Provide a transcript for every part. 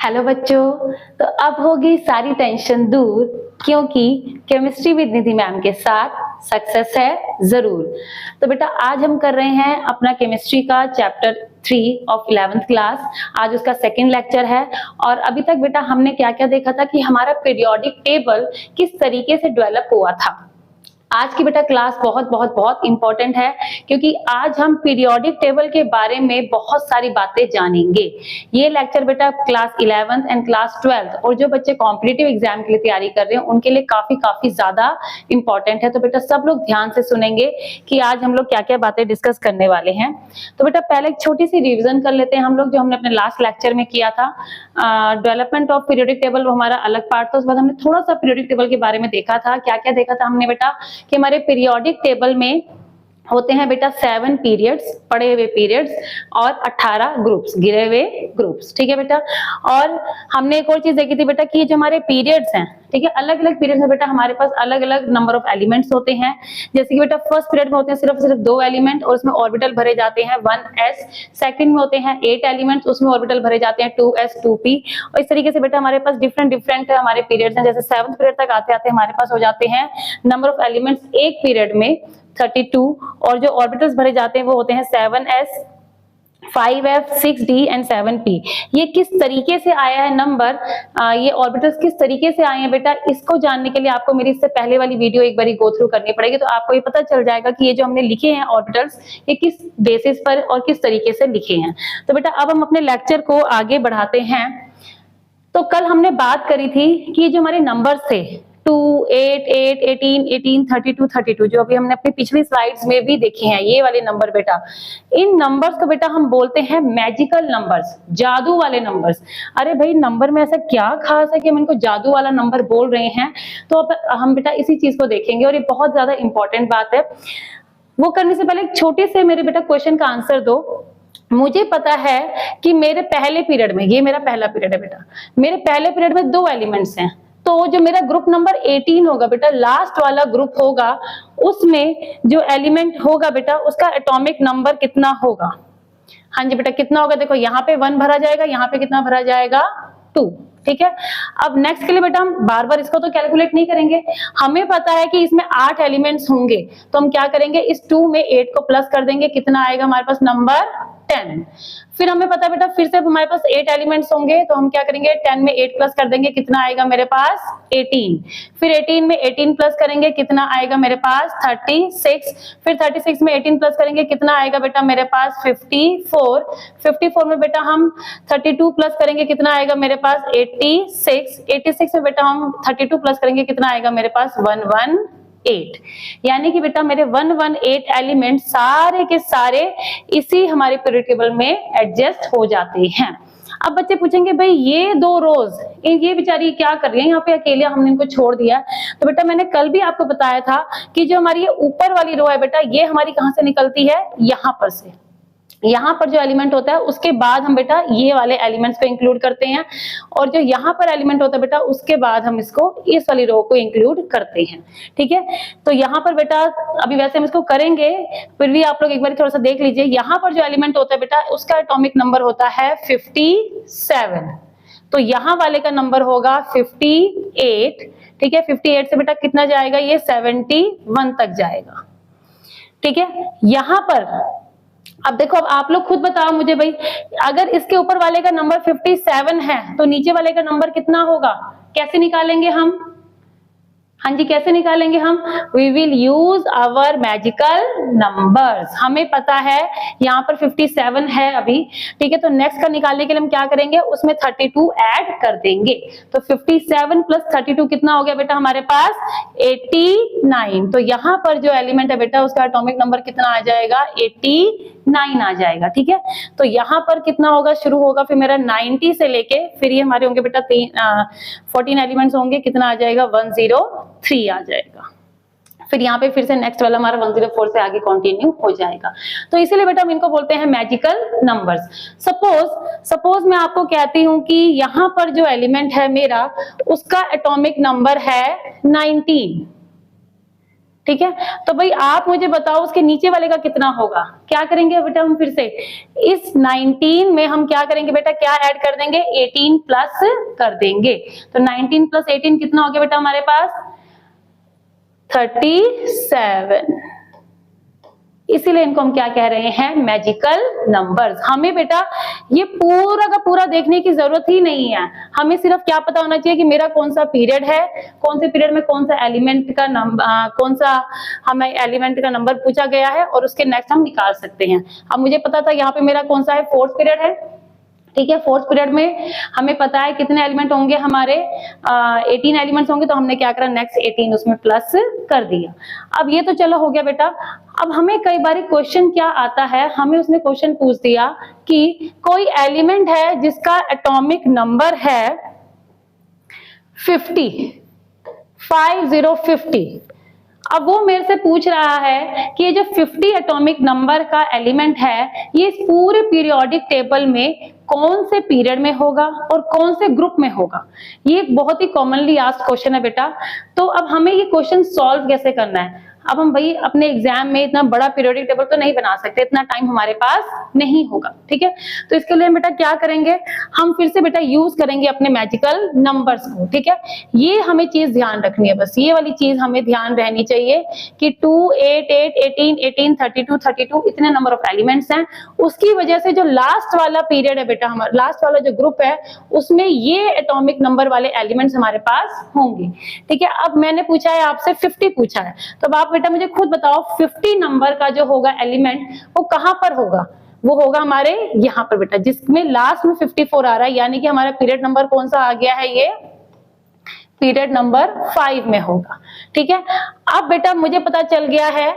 Hello बच्चों। तो अब होगी सारी टेंशन दूर, क्योंकि केमिस्ट्री विद निधि मैम के साथ सक्सेस है जरूर। तो बेटा आज हम कर रहे हैं अपना केमिस्ट्री का चैप्टर 3 ऑफ 11th क्लास। आज उसका सेकंड लेक्चर है। और अभी तक बेटा हमने क्या क्या देखा था कि हमारा पीरियोडिक टेबल किस तरीके से डेवलप हुआ था। आज की बेटा क्लास बहुत बहुत बहुत इंपॉर्टेंट है, क्योंकि आज हम पीरियोडिक टेबल के बारे में बहुत सारी बातें जानेंगे। ये लेक्चर बेटा class 11th and class 12th और जो बच्चे कॉम्पिटिटिव एग्जाम के लिए तैयारी कर रहे हैं उनके लिए काफी ज्यादा इंपॉर्टेंट है। तो बेटा सब लोग ध्यान से सुनेंगे कि आज हम लोग क्या क्या बातें डिस्कस करने वाले हैं। तो बेटा पहले एक छोटी सी रिविजन कर लेते हैं हम लोग, जो हमने अपने लास्ट लेक्चर में किया था। डेवलपमेंट ऑफ पीरियोडिक टेबल वो हमारा अलग पार्ट था। उसके बाद हमने थोड़ा सा पीरियोडिक टेबल के बारे में देखा था। क्या क्या देखा था हमने बेटा कि हमारे पीरियोडिक टेबल में होते हैं बेटा 7 पीरियड्स, पढ़े हुए पीरियड्स, और 18 ग्रुप्स, गिरे हुए ग्रुप्स। ठीक है बेटा। और हमने एक और चीज देखी थी बेटा कि ये जो हमारे पीरियड्स हैं, ठीक है, अलग अलग पीरियड्स में बेटा हमारे पास अलग अलग नंबर ऑफ एलिमेंट्स होते हैं। जैसे कि बेटा फर्स्ट पीरियड में होते हैं सिर्फ 2 एलिमेंट और उसमें ऑर्बिटल भरे जाते हैं 1s। सेकंड में होते हैं 8 एलिमेंट्स, उसमें ऑर्बिटल भरे जाते हैं 2s 2p। और इस तरीके से बेटा हमारे पास डिफरेंट हमारे पीरियड्स हैं। जैसे 7th पीरियड तक आते आते हमारे पास हो जाते हैं नंबर ऑफ एलिमेंट्स एक पीरियड में 32, और जो ऑर्बिटल्स भरे जाते हैं वो होते हैं 7s 5f 6d and 7p। ये किस तरीके से आया है नंबर, ये ऑर्बिटल्स किस तरीके से आए हैं बेटा, इसको जानने के लिए आपको मेरी इससे पहले वाली वीडियो एक बार गो थ्रू करनी पड़ेगी। तो आपको ये पता चल जाएगा कि ये जो हमने लिखे हैं ऑर्बिटल्स ये किस बेसिस पर और किस तरीके से लिखे हैं। तो बेटा अब हम अपने लेक्चर को आगे बढ़ाते हैं। तो कल हमने बात करी थी कि ये जो हमारे नंबर्स थे 2, 8, 8, 18, 18, 32, 32, जो अभी हमने अपनी पिछली स्लाइड्स में भी देखे हैं, ये वाले नंबर बेटा, इन नंबर्स को बेटा हम बोलते हैं मैजिकल नंबर्स, जादू वाले नंबर्स। अरे भाई नंबर में ऐसा क्या खास है कि हम इनको जादू वाला नंबर बोल रहे हैं? तो अब हम बेटा इसी चीज को देखेंगे और ये बहुत ज्यादा इंपॉर्टेंट बात है। वो करने से पहले एक छोटे से मेरे बेटा क्वेश्चन का आंसर दो। मुझे पता है कि मेरे पहले पीरियड में, ये मेरा पहला पीरियड है बेटा, मेरे पहले पीरियड में 2 एलिमेंट्स हैं। तो जो मेरा ग्रुप नंबर 18 होगा बेटा, लास्ट वाला ग्रुप होगा, उसमें जो एलिमेंट होगा बेटा उसका एटॉमिक नंबर कितना होगा? हाँ जी बेटा कितना होगा? देखो यहाँ पे 1 भरा जाएगा, यहाँ पे कितना भरा जाएगा? 2। ठीक है। अब नेक्स्ट के लिए बेटा हम बार बार इसको तो कैलकुलेट नहीं करेंगे। हमें पता है कि इसमें 8 एलिमेंट्स होंगे, तो हम क्या करेंगे, इस 2 में 8 को प्लस कर देंगे, कितना आएगा हमारे पास? नंबर 10। फिर हमें पता है बेटा फिर से हमारे पास 8 एलिमेंट्स होंगे, तो हम क्या करेंगे, 10 में 8 प्लस कर देंगे, कितना आएगा मेरे पास? 18। फिर 18 में 18 प्लस करेंगे, कितना आएगा मेरे पास? 36। फिर 36 में 18 प्लस करेंगे, कितना आएगा बेटा मेरे पास? 54। 54 में बेटा हम 32 प्लस करेंगे, कितना आएगा मेरे पास? 86। 86 में बेटा हम 32 प्लस करेंगे, कितना आएगा मेरे पास? 118। यानी कि बेटा मेरे 118 एलिमेंट सारे के सारे इसी हमारे पीरियोडिक टेबल में एडजस्ट हो जाते हैं। अब बच्चे पूछेंगे भाई ये 2 रोज ये बेचारी क्या कर रही है यहाँ पे अकेले, हमने इनको छोड़ दिया। तो बेटा मैंने कल भी आपको बताया था कि जो हमारी ये ऊपर वाली रो है बेटा, ये हमारी कहाँ से निकलती है? यहाँ पर से। यहाँ पर जो एलिमेंट होता है उसके बाद हम बेटा ये वाले एलिमेंट्स को इंक्लूड करते हैं, और जो यहाँ पर एलिमेंट होता है बेटा उसके बाद हम इसको इस वाली रो को इंक्लूड करते हैं। ठीक है। तो यहाँ पर बेटा अभी वैसे हम इसको करेंगे, फिर भी आप लोग एक बार थोड़ा सा देख लीजिए। यहाँ पर जो एलिमेंट होता है बेटा उसका एटॉमिक नंबर होता है 57। तो यहाँ वाले का नंबर होगा 58। ठीक है। 58 से बेटा कितना जाएगा? ये 71 तक जाएगा। ठीक है। यहाँ पर अब देखो, अब आप लोग खुद बताओ मुझे भाई, अगर इसके ऊपर वाले का नंबर 57 है तो नीचे वाले का नंबर कितना होगा? कैसे निकालेंगे हम? हाँ जी कैसे निकालेंगे हम? We will use our magical numbers. हमें पता है यहाँ पर 57 है अभी। ठीक है। तो नेक्स्ट का निकालने के लिए हम क्या करेंगे, उसमें 32 ऐड कर देंगे। तो 57 प्लस 32 कितना हो गया बेटा हमारे पास? 89। तो यहाँ पर जो एलिमेंट है बेटा उसका एटॉमिक नंबर कितना आ जाएगा? 89 आ जाएगा। ठीक है। तो यहाँ पर कितना होगा, शुरू होगा फिर मेरा 90 से लेके, फिर ये हमारे होंगे बेटा 14 एलिमेंट्स होंगे, कितना आ जाएगा? 103 आ जाएगा। फिर यहाँ पे फिर से नेक्स्ट वाला हमारा 104 से आगे कंटिन्यू हो जाएगा। तो इसीलिए बेटा हम इनको बोलते हैं मैजिकल नंबर्स। सपोज मैं आपको कहती हूँ कि यहाँ पर जो एलिमेंट है मेरा उसका एटॉमिक नंबर है 19। ठीक है। तो भाई आप मुझे बताओ उसके नीचे वाले का कितना होगा। क्या करेंगे बेटा हम फिर से इस 19 में हम क्या करेंगे बेटा, क्या ऐड कर देंगे, 18 प्लस कर देंगे। तो 19 प्लस 18 कितना हो गया बेटा हमारे पास, 37। इसीलिए इनको हम क्या कह रहे हैं, मैजिकल नंबर्स। हमें बेटा ये पूरा का पूरा देखने की जरूरत ही नहीं है, हमें सिर्फ क्या पता होना चाहिए कि मेरा कौन सा पीरियड है, कौन से पीरियड में कौन सा एलिमेंट का नंबर, कौन सा हमें एलिमेंट का नंबर पूछा गया है और उसके नेक्स्ट हम निकाल सकते हैं। अब मुझे पता था यहाँ पे मेरा कौन सा है, फोर्थ पीरियड है, ठीक है। फोर्थ पीरियड में हमें पता है कितने एलिमेंट होंगे हमारे, 18 एलिमेंट्स होंगे। तो हमने क्या करा, नेक्स्ट 18 उसमें प्लस कर दिया। अब ये तो चलो हो गया बेटा। अब हमें कई बार क्वेश्चन क्या आता है, हमें उसने क्वेश्चन पूछ दिया कि कोई एलिमेंट है जिसका एटॉमिक नंबर है 50। अब वो मेरे से पूछ रहा है कि ये जो 50 एटॉमिक नंबर का एलिमेंट है ये इस पूरे पीरियोडिक टेबल में कौन से पीरियड में होगा और कौन से ग्रुप में होगा। ये एक बहुत ही कॉमनली आस्क्ड क्वेश्चन है बेटा। तो अब हमें ये क्वेश्चन सॉल्व कैसे करना है। अब हम भाई अपने एग्जाम में इतना बड़ा पीरियोडिक टेबल तो नहीं बना सकते, इतना टाइम हमारे पास नहीं होगा, ठीक है। तो इसके लिए बेटा क्या करेंगे, हम फिर से बेटा यूज करेंगे अपने मैजिकल नंबर्स को, ठीक है। ये हमें चीज ध्यान रखनी है, बस ये वाली चीज हमें ध्यान रहनी चाहिए कि 2, 8, 8, 18, 18, 32, 32 इतने नंबर ऑफ एलिमेंट्स हैं। उसकी वजह से जो लास्ट वाला पीरियड है बेटा, हमारा लास्ट वाला जो ग्रुप है उसमें ये एटॉमिक नंबर वाले एलिमेंट्स हमारे पास होंगे, ठीक है। अब मैंने पूछा है आपसे 50 पूछा है, तो आप बेटा मुझे खुद बताओ 50 नंबर का जो होगा एलिमेंट वो कहां पर होगा, वो होगा हमारे यहां पर बेटा, जिसमें लास्ट में 54 आ रहा है, यानी कि हमारा पीरियड नंबर कौन सा आ गया है, ये पीरियड नंबर 5 में होगा, ठीक है। अब बेटा मुझे पता चल गया है,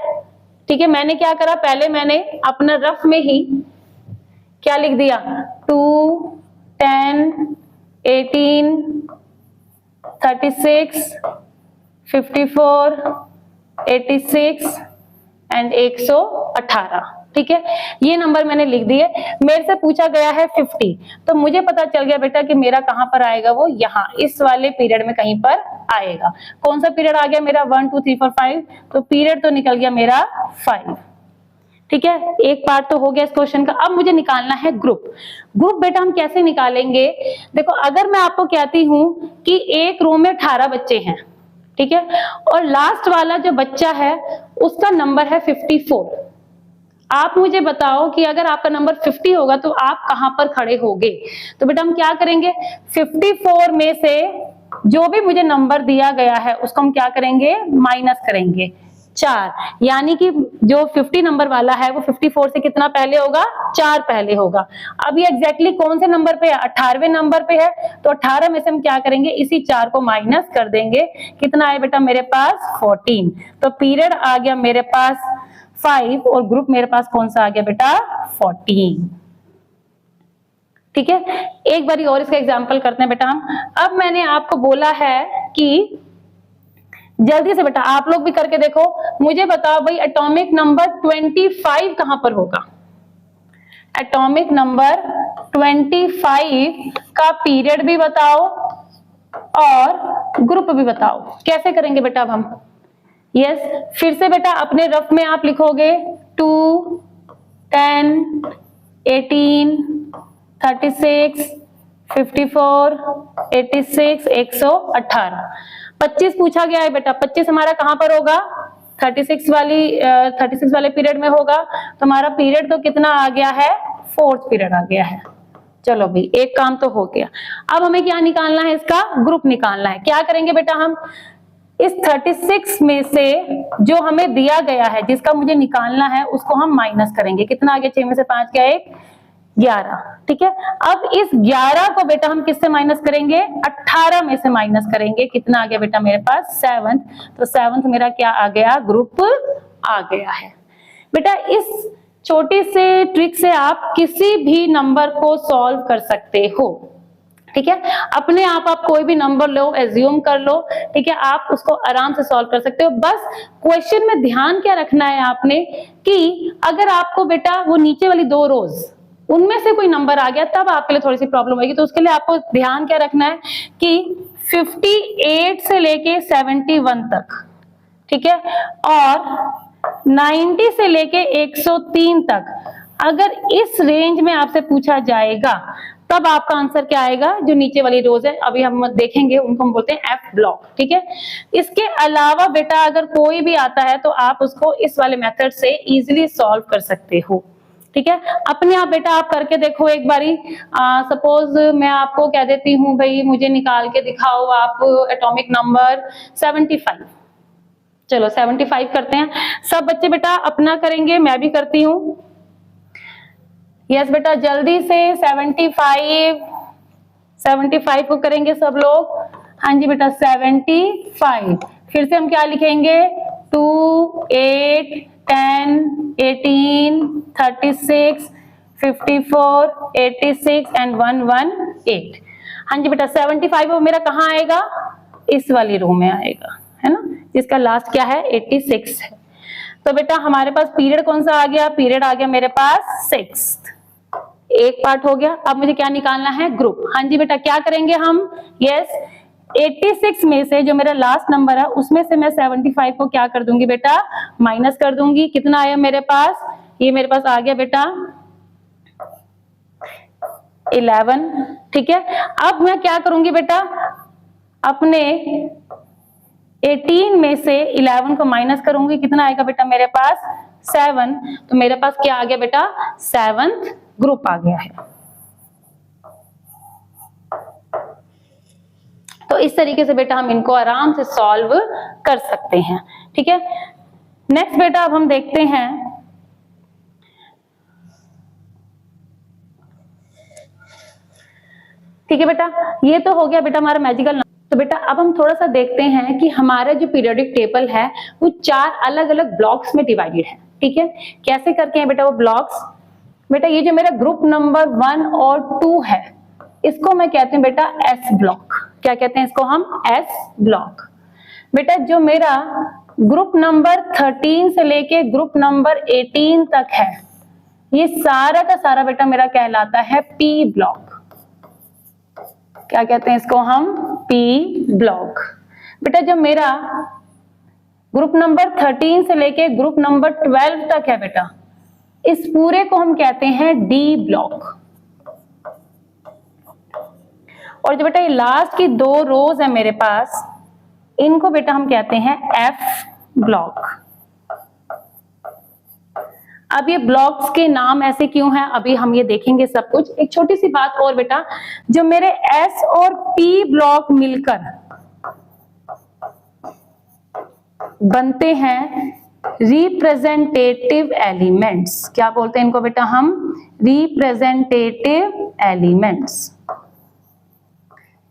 ठीक है। मैंने क्या करा, पहले मैंने अपना रफ में ही क्या लिख दिया, 2, 10, 18, 36, 54, 86 एंड 118, ठीक है। ये नंबर मैंने लिख दिए। मेरे से पूछा गया है 50, तो मुझे पता चल गया बेटा कि मेरा कहां पर आएगा, वो यहाँ इस वाले पीरियड में कहीं पर आएगा। कौन सा पीरियड आ गया मेरा, 1, 2, 3, 4, 5, तो पीरियड तो निकल गया मेरा 5, ठीक है। एक पार्ट तो हो गया इस क्वेश्चन का। अब मुझे निकालना है ग्रुप। ग्रुप बेटा हम कैसे निकालेंगे, देखो अगर मैं आपको कहती हूं कि एक रो में 18 बच्चे हैं, ठीक है, और लास्ट वाला जो बच्चा है उसका नंबर है 54। आप मुझे बताओ कि अगर आपका नंबर 50 होगा तो आप कहां पर खड़े होगे। तो बेटा हम क्या करेंगे, 54 में से जो भी मुझे नंबर दिया गया है उसको हम क्या करेंगे, माइनस करेंगे 4, यानी कि जो 50 नंबर वाला है वो 54 से कितना पहले होगा, 4 पहले होगा। अब ये एग्जैक्टली कौन से नंबर पे है, 18वें नंबर पे है, तो 18 में से हम क्या करेंगे, इसी 4 को माइनस कर देंगे। कितना आया बेटा मेरे पास, 14। तो पीरियड आ गया मेरे पास 5 और ग्रुप मेरे पास कौन सा आ गया बेटा, 14, ठीक है। एक बार और इसका एग्जाम्पल करते हैं बेटा हम। अब मैंने आपको बोला है कि जल्दी से बेटा आप लोग भी करके देखो, मुझे बताओ भाई एटॉमिक नंबर 25 कहां पर होगा। एटॉमिक नंबर 25 का पीरियड भी बताओ और ग्रुप भी बताओ। कैसे करेंगे बेटा अब हम, यस फिर से बेटा अपने रफ में आप लिखोगे 2, 10, 18, 36, 54, 86, 118। 25 पूछा गया है बेटा, 25 हमारा कहां पर होगा, 36 वाले पीरियड में होगा। तो हमारा पीरियड तो कितना आ गया है, 4th पीरियड आ गया है। चलो भाई एक काम तो हो गया। अब हमें क्या निकालना है, इसका ग्रुप निकालना है। क्या करेंगे बेटा हम, इस 36 में से जो हमें दिया गया है जिसका मुझे निकालना है उसको हम माइनस करेंगे। कितना आ गया, 6 में से 5 गया 1, 11, ठीक है। अब इस 11 को बेटा हम किससे माइनस करेंगे, 18 में से माइनस करेंगे। कितना आ गया बेटा मेरे पास, 7th। तो 7th मेरा क्या आ गया, ग्रुप आ गया है। बेटा इस छोटी से ट्रिक से आप किसी भी नंबर को सॉल्व कर सकते हो, ठीक है। अपने आप कोई भी नंबर लो, एज्यूम कर लो, ठीक है, आप उसको आराम से सॉल्व कर सकते हो। बस क्वेश्चन में ध्यान क्या रखना है आपने कि अगर आपको बेटा वो नीचे वाली 2 रोज उनमें से कोई नंबर आ गया तब आपके लिए थोड़ी सी प्रॉब्लम होगी। तो उसके लिए आपको ध्यान क्या रखना है कि 58 से लेके 71 तक ठीक है, और 90 से लेके 103 तक अगर इस रेंज में आपसे पूछा जाएगा तब आपका आंसर क्या आएगा, जो नीचे वाली रोज है अभी हम देखेंगे उनको हम बोलते हैं एफ ब्लॉक। ठीक है, इसके अलावा बेटा अगर कोई भी आता है तो आप उसको इस वाले मेथड से इजीली सॉल्व कर सकते हो। ठीक है, अपने आप बेटा आप करके देखो एक बारी। सपोज मैं आपको कह देती हूँ भाई मुझे निकाल के दिखाओ आप एटॉमिक नंबर 75। चलो 75 करते हैं, सब बच्चे बेटा अपना करेंगे, मैं भी करती हूँ। यस बेटा जल्दी से 75 को करेंगे सब लोग। हाँ जी बेटा 75, फिर से हम क्या लिखेंगे 2, 8, 10, 18, 36, 54, 86 एंड 118। हाँ जी बेटा 75 वो मेरा कहाँ आएगा, इस वाली रो में आएगा, है ना, जिसका लास्ट क्या है 86 है। तो बेटा हमारे पास पीरियड कौन सा आ गया, पीरियड आ गया मेरे पास 6। एक पार्ट हो गया, अब मुझे क्या निकालना है, ग्रुप। हाँ जी बेटा क्या करेंगे हम, यस 86 में से जो मेरा लास्ट नंबर है उसमें से मैं 75 को क्या कर दूंगी बेटा, माइनस कर दूंगी। कितना आया मेरे पास, ये मेरे पास आ गया बेटा 11। ठीक है, अब मैं क्या करूंगी बेटा, अपने 18 में से 11 को माइनस करूंगी, कितना आएगा बेटा मेरे पास 7। तो मेरे पास क्या आ गया बेटा, 7th ग्रुप आ गया है। तो इस तरीके से बेटा हम इनको आराम से सॉल्व कर सकते हैं। ठीक है, नेक्स्ट बेटा अब हम देखते हैं ठीक है बेटा, ये तो हो गया बेटा हमारा मैजिकल नंबर। तो बेटा अब हम थोड़ा सा देखते हैं कि हमारा जो पीरियोडिक टेबल है वो 4 अलग अलग ब्लॉक्स में डिवाइडेड है। ठीक है, कैसे करके हैं बेटा वो ब्लॉक्स, बेटा ये जो मेरा ग्रुप नंबर 1 और 2 है इसको मैं कहती हूँ बेटा एस ब्लॉक। क्या कहते हैं इसको हम, एस ब्लॉक। बेटा जो मेरा ग्रुप नंबर 13 से लेके ग्रुप नंबर 18 तक है ये सारा का सारा बेटा मेरा कहलाता है पी ब्लॉक। क्या कहते हैं इसको हम, पी ब्लॉक। बेटा जब मेरा ग्रुप नंबर 13 से लेके ग्रुप नंबर 12 तक है बेटा इस पूरे को हम कहते हैं डी ब्लॉक। और जो बेटा ये लास्ट की 2 रोज है मेरे पास इनको बेटा हम कहते हैं एफ ब्लॉक। अब ये ब्लॉक्स के नाम ऐसे क्यों हैं अभी हम ये देखेंगे सब कुछ। एक छोटी सी बात और बेटा, जो मेरे एस और पी ब्लॉक मिलकर बनते हैं रिप्रेजेंटेटिव एलिमेंट्स। क्या बोलते हैं इनको बेटा हम, रिप्रेजेंटेटिव एलिमेंट्स।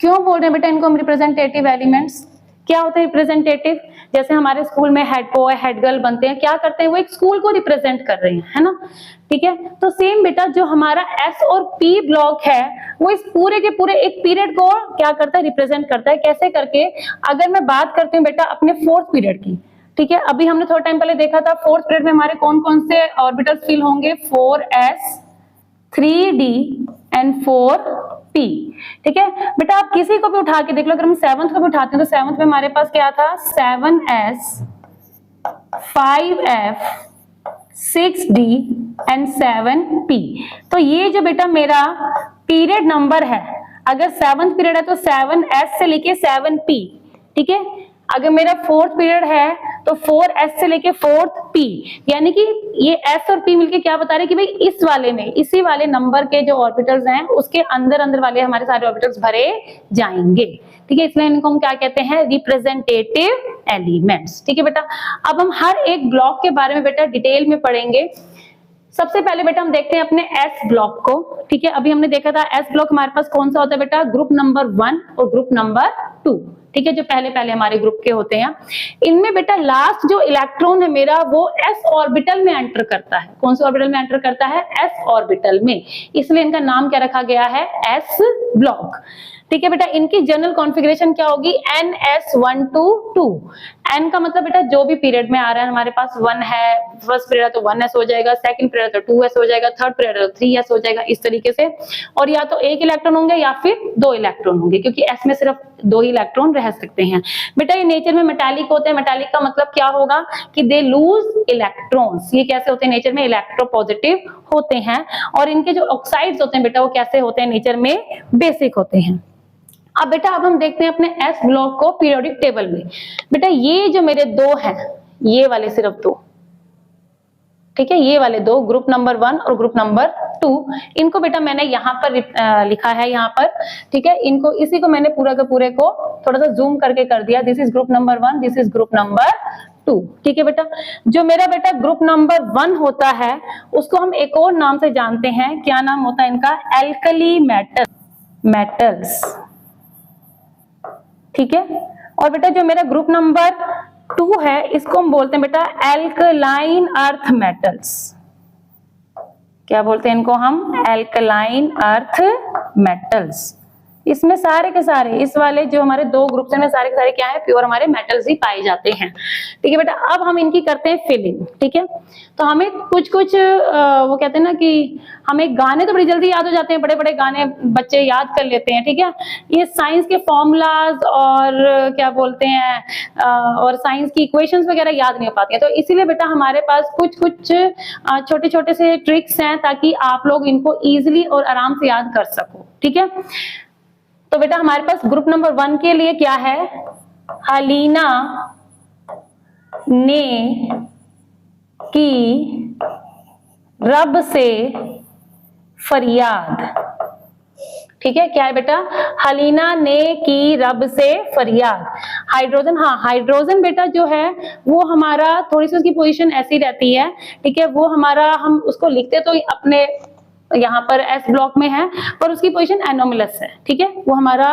क्यों बोल रहे हैं बेटा इनको हम रिप्रेजेंटेटिव एलिमेंट्स, क्या होते हैं रिप्रेजेंटेटिव, जैसे हमारे स्कूल में हेड बॉय हेड गर्ल बनते हैं, क्या करते हैं वो एक स्कूल को रिप्रेजेंट कर रहे हैं, है ना। ठीक है, तो सेम बेटा जो हमारा एस और पी ब्लॉक है वो इस पूरे के पूरे एक पीरियड को क्या करता है, रिप्रेजेंट करता है। कैसे करके, अगर मैं बात करती हूँ बेटा अपने 4th पीरियड की, ठीक है, अभी हमने थोड़ा टाइम पहले देखा था 4th पीरियड में हमारे कौन कौन से ऑर्बिटल्स फिल होंगे, 4s 3d एंड 4p। ठीक है बेटा, आप किसी को भी उठा के देख लो, अगर हम 7th को भी उठाते हैं तो 7th में हमारे पास क्या था, 7s 5f 6d and 7p। तो ये जो बेटा मेरा पीरियड नंबर है, अगर 7th पीरियड है तो 7s से लेके 7p। ठीक है, अगर मेरा 4th पीरियड है तो 4s से लेके 4p, यानी कि ये s और p मिलके क्या बता रहे हैं कि भाई इस वाले में, इसी वाले नंबर के जो ऑर्बिटल्स हैं उसके अंदर अंदर वाले हमारे सारे ऑर्बिटल्स भरे जाएंगे। ठीक है, इसलिए इनको हम क्या कहते हैं, रिप्रेजेंटेटिव एलिमेंट्स। ठीक है बेटा, अब हम हर एक ब्लॉक के बारे में बेटा डिटेल में पढ़ेंगे। सबसे पहले बेटा हम देखते हैं अपने एस ब्लॉक को। ठीक है, अभी हमने देखा था एस ब्लॉक हमारे पास कौन सा होता है बेटा, ग्रुप नंबर 1 और ग्रुप नंबर 2। ठीक है, जो पहले पहले हमारे ग्रुप के होते हैं, इनमें बेटा लास्ट जो इलेक्ट्रॉन है मेरा वो एस ऑर्बिटल में एंटर करता है। कौन से ऑर्बिटल में एंटर करता है, एस ऑर्बिटल में, इसलिए इनका नाम क्या रखा गया है, एस ब्लॉक। ठीक है बेटा, इनकी जनरल कॉन्फ़िगरेशन क्या होगी, NS122। N का मतलब बेटा जो भी पीरियड में आ रहा है, हमारे पास 1 है, फर्स्ट पीरियड है तो 1s हो जाएगा, सेकंड पीरियड है तो 2s हो जाएगा, थर्ड पीरियड है तो 3s हो जाएगा, इस तरीके से। और या तो एक इलेक्ट्रॉन होंगे या फिर 2 इलेक्ट्रॉन होंगे, क्योंकि s में सिर्फ दो इलेक्ट्रॉन रह सकते हैं। बेटा ये नेचर में मेटालिक होते हैं। मेटालिक का मतलब क्या होगा कि दे लूज इलेक्ट्रॉन्स। ये कैसे होते हैं नेचर में? इलेक्ट्रोपॉजिटिव होते हैं। और इनके जो ऑक्साइड्स होते हैं बेटा वो कैसे होते हैं नेचर में? बेसिक होते हैं। अब बेटा अब हम देखते हैं अपने एस ब्लॉक को पीरियोडिक टेबल में। बेटा ये जो मेरे दो हैं, ये वाले सिर्फ दो, ठीक है, ये वाले दो, ग्रुप नंबर 1 और ग्रुप नंबर 2, इनको बेटा मैंने यहाँ पर लिखा है यहाँ पर, ठीक है। इनको इसी को मैंने पूरा के पूरे को थोड़ा सा जूम करके कर दिया। This is group number 1, this is group number 2, ठीक है बेटा। जो मेरा बेटा ग्रुप नंबर 1 होता है उसको हम एक और नाम से जानते हैं। क्या नाम होता है इनका? एल्कली मेटल्स, ठीक है। और बेटा जो मेरा ग्रुप नंबर 2 है इसको हम बोलते हैं बेटा एल्कलाइन अर्थ मेटल्स। क्या बोलते हैं इनको हम? Alkaline earth metals. इसमें सारे के सारे, इस वाले जो हमारे दो ग्रुप्स हैं सारे के सारे क्या है? प्योर हमारे मेटल्स ही पाए जाते हैं, ठीक है बेटा। अब हम इनकी करते हैं फिलिंग, ठीक है। तो हमें कुछ कुछ वो कहते हैं ना कि हमें गाने तो बड़ी जल्दी याद हो जाते हैं, बड़े बड़े गाने बच्चे याद कर लेते हैं, ठीक है। ये साइंस के फॉर्मूलाज और क्या बोलते हैं और साइंस की इक्वेशंस वगैरह याद नहीं हो पाती हैं। तो इसीलिए बेटा हमारे पास कुछ कुछ छोटे छोटे से ट्रिक्स हैं ताकि आप लोग इनको ईजिली और आराम से याद कर सको, ठीक है। तो बेटा हमारे पास ग्रुप नंबर 1 के लिए क्या है? हलीना ने की रब से फरियाद, ठीक है। क्या है बेटा? हलीना ने की रब से फरियाद। हाइड्रोजन, हाँ हाइड्रोजन बेटा जो है वो हमारा थोड़ी सी उसकी पोजीशन ऐसी रहती है, ठीक है। वो हमारा, हम उसको लिखते तो अपने यहाँ पर एस ब्लॉक में है पर उसकी पोजीशन एनोमलस है, ठीक है। वो हमारा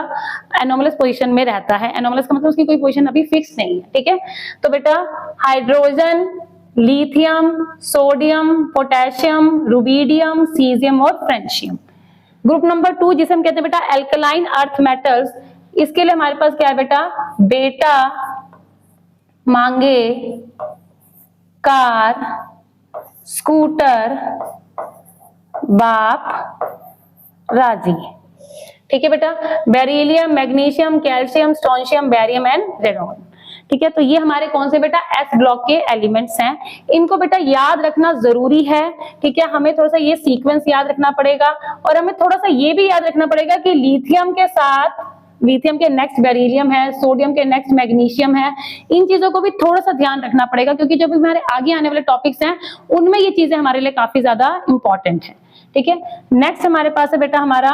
एनोमलस पोजीशन में रहता है। एनोमलस का मतलब उसकी कोई पोजीशन अभी फिक्स नहीं है, ठीक है। तो बेटा hydrogen, lithium, sodium, potassium, rubidium, caesium और फ्रेंशियम। ग्रुप नंबर 2 जिसे हम कहते हैं बेटा एल्कलाइन अर्थ मेटल्स, इसके लिए हमारे पास क्या है बेटा? बेटा, मांगे, कार, स्कूटर, बाप, राजी, ठीक है बेटा। Beryllium, magnesium, calcium, strontium, barium and radon, ठीक है। तो ये हमारे कौन से बेटा? एस ब्लॉक के एलिमेंट्स हैं। इनको बेटा याद रखना जरूरी है, ठीक है। हमें थोड़ा सा ये सीक्वेंस याद रखना पड़ेगा और हमें थोड़ा सा ये भी याद रखना पड़ेगा कि लिथियम के साथ, लिथियम के नेक्स्ट बेरिलियम है, सोडियम के नेक्स्ट मैग्नीशियम है। इन चीजों को भी थोड़ा सा ध्यान रखना पड़ेगा क्योंकि जो भी हमारे आगे आने वाले टॉपिक्स हैं उनमें ये चीजें हमारे लिए काफी ज्यादा इंपॉर्टेंट है, ठीक है। नेक्स्ट हमारे पास है बेटा हमारा